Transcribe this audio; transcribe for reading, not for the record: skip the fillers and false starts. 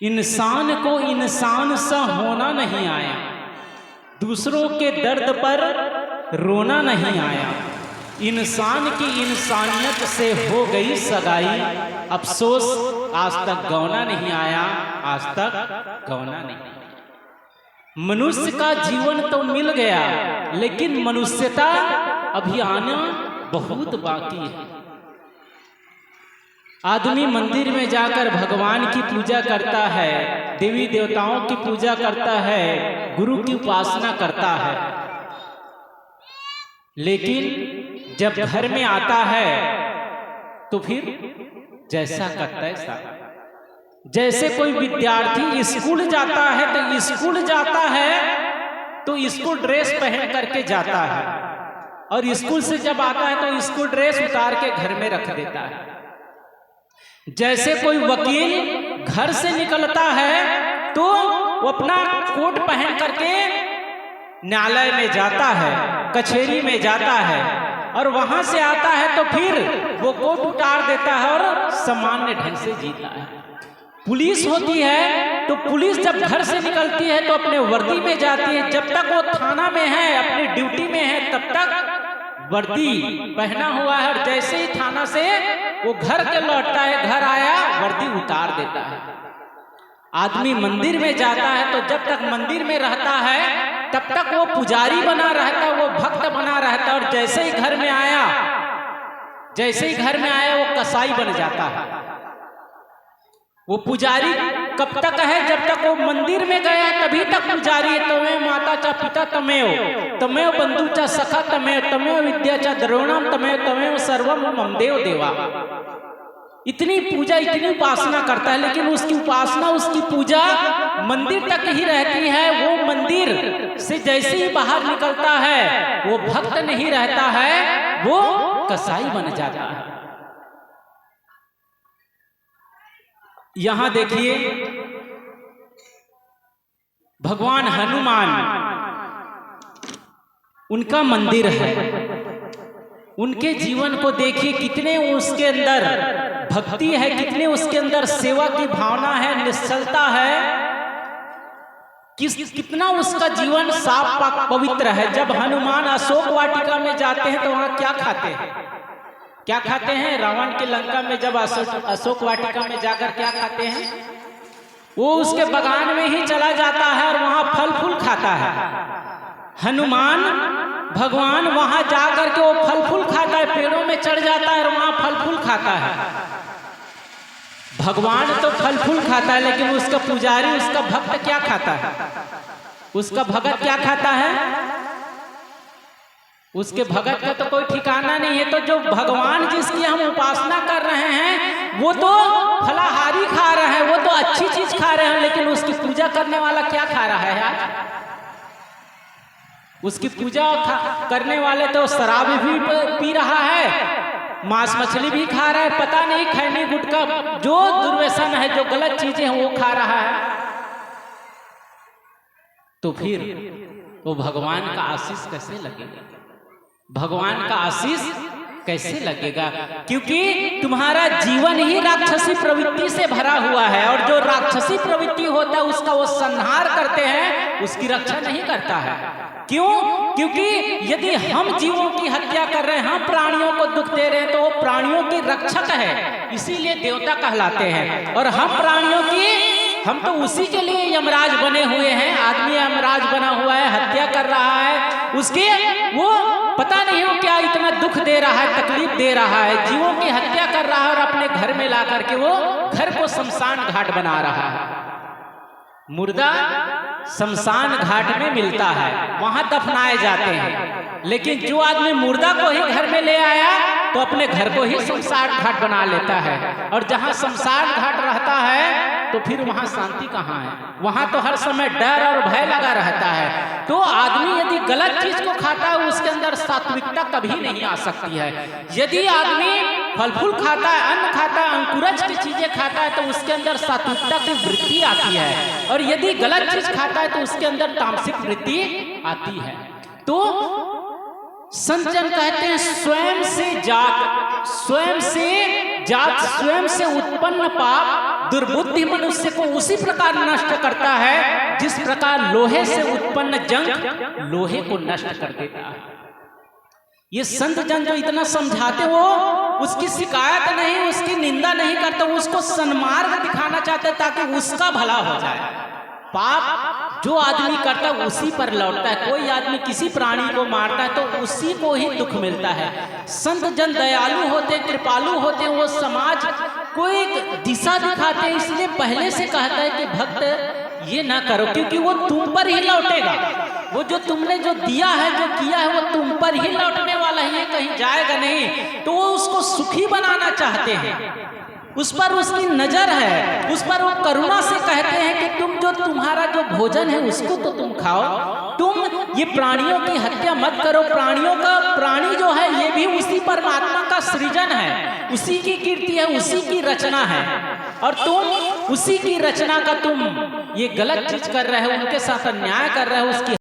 इंसान को इंसान सा होना नहीं आया, दूसरों के दर्द पर रोना नहीं आया। इंसान की इंसानियत से हो गई सगाई, अफसोस आज तक गौना नहीं आया, आज तक गौना नहीं आया। मनुष्य का जीवन तो मिल गया, लेकिन मनुष्यता अभी आना बहुत बाकी है। आदमी मंदिर में जाकर भगवान की पूजा करता है, देवी देवताओं की पूजा करता है, गुरु की उपासना करता है, लेकिन जब घर में आता है तो फिर जैसा का तैसा। जैसे कोई विद्यार्थी स्कूल जाता है तो स्कूल जाता है तो स्कूल ड्रेस पहन करके जाता है, और स्कूल से जब आता है तो स्कूल ड्रेस उतार के घर में रख देता है। जैसे कोई वकील घर से निकलता है तो वो अपना कोट पहन करके न्यायालय में जाता है, कचहरी में जाता है, और वहां से आता है तो फिर वो कोट उतार देता है और सामान्य ढंग से जीता है। पुलिस होती है तो पुलिस जब घर से निकलती है तो अपने वर्दी में जाती है। जब तक वो थाना में है, अपनी ड्यूटी में है, तब तक वर्दी पहना हुआ है, और जैसे ही थाना से वो घर के लौटता है, घर आया वर्दी उतार देता है। आदमी मंदिर में जाता है तो जब तक मंदिर में रहता है तब तक वो पुजारी बना रहता है, वो भक्त बना रहता है, और जैसे ही घर में आया वो कसाई बन जाता है। वो पुजारी कब तक है? जब तक वो मंदिर में गया तभी तक पुजारी है। तमेव माता चा पिता तमेव बंधु चा सखा तमेव विद्या चा द्रोणम तमेव सर्वम मम देव देवा। इतनी पूजा, इतनी उपासना करता है, लेकिन उसकी उपासना, उसकी पूजा मंदिर तक ही रहती है। वो मंदिर से जैसे ही बाहर निकलता है वो भक्त नहीं रहता है, वो कसाई बन जाता है। यहां देखिए भगवान हनुमान, उनका मंदिर है, उनके जीवन को देखिए, कितने उसके अंदर भक्ति है, कितने उसके अंदर सेवा की भावना है, निश्चलता है, कितना उसका जीवन साफ पाक पवित्र है। जब हनुमान अशोक वाटिका में जाते हैं तो वहां क्या खाते हैं? क्या खाते हैं? रावण के लंका में जब अशोक वाटिका में जाकर क्या खाते हैं? वो उसके बगान में ही चला जाता है और वहां फल फूल खाता है। हनुमान भगवान वहां जाकर के वो फल फूल खाता है, पेड़ों में चढ़ जाता है और वहां फल फूल खाता है। भगवान तो फल फूल खाता है, लेकिन उसका पुजारी, उसका भक्त क्या खाता है? उसका भगत क्या खाता है? उसके भगत का तो कोई ठिकाना नहीं है। तो जो भगवान जिसकी हम उपासना कर रहे हैं वो तो फलाहारी खा रहे हैं, वो तो अच्छी चीज खा रहे हैं, लेकिन उसकी पूजा करने वाला क्या खा रहा है यार? उसकी पूजा करने वाले तो शराब भी पी रहा है, मांस मछली भी खा रहा है, पता नहीं खैनी गुटखा, जो दुर्व्यसन है, जो गलत चीजें हैं वो खा रहा है। तो फिर वो भगवान का आशीष कैसे लगेगा? भगवान का आशीष कैसे लगेगा? क्योंकि तुम्हारा जीवन ही राक्षसी प्रवृत्ति से भरा हुआ है, और जो राक्षसी प्रवृत्ति होता है उसका वो संहार करते हैं, उसकी रक्षा नहीं करता है। क्यों? क्योंकि यदि हम जीवों की हत्या कर रहे हैं, हम प्राणियों को दुख दे रहे हैं, तो वो प्राणियों की रक्षक है, इसीलिए देवता कहलाते हैं। और हम तो उसी के लिए यमराज बने हुए हैं। आदमी यमराज बना हुआ है, हत्या कर रहा है, उसके वो पता नहीं हो क्या इतना दुख दे रहा है, तकलीफ दे रहा है, जीवों की हत्या कर रहा है, और अपने घर में ला करके वो घर को शमशान घाट बना रहा है। मुर्दा शमशान घाट में मिलता है, वहां दफनाए जाते हैं, लेकिन जो आदमी मुर्दा को ही घर में ले आया तो अपने घर को ही शमशान घाट बना लेता है। और जहां शमशान घाट रहता है तो फिर वहां शांति कहाँ है? वहां तो हर समय डर और भय लगा रहता है। तो आदमी यदि गलत चीज को खाता है उसके अंदर सात्विकता कभी नहीं आ सकती है। यदि आदमी फल फूल खाता है, अन्न खाता है, अंकुरज की चीजें खाता है, तो उसके अंदर सात्विकता की वृत्ति आती है, और यदि गलत चीज खाता है तो उसके अंदर तामसिक वृत्ति आती है। तो संत जन कहते हैं स्वयं से उत्पन्न पाप दुर्बुद्धि मनुष्य को उसी प्रकार नष्ट करता है जिस प्रकार लोहे से उत्पन्न जंग लोहे को नष्ट कर देता है। ये संत जन जो इतना समझाते, वो उसकी शिकायत नहीं, उसकी निंदा नहीं करते, उसको सन्मार्ग दिखाना चाहते ताकि उसका भला हो जाए। पाप जो आदमी करता है उसी पर लौटता है। कोई आदमी किसी प्राणी को मारता है तो उसी को ही दुख मिलता है। संत जन दयालु होते, कृपालु होते, वो समाज को एक दिशा दिखाते हैं। इसलिए पहले से कहता है कि भक्त ये ना करो, क्योंकि वो तुम पर ही लौटेगा। वो जो तुमने जो दिया है, जो किया है, वो तुम पर ही लौटने वाला है, कहीं जाएगा नहीं। तो वो उसको सुखी बनाना चाहते हैं, उस पर उसकी नजर है, उस पर वो करुणा से कहते हैं कि तुम जो तुम्हारा जो भोजन है उसको तो तुम खाओ, तुम ये प्राणियों की हत्या मत करो। प्राणियों का प्राणी जो है ये भी उसी परमात्मा का सृजन है, उसी की कीर्ति है, उसी की रचना है, और तुम उसी की रचना का तुम ये गलत चीज कर रहे हो, उनके साथ अन्याय कर रहे हो, उसकी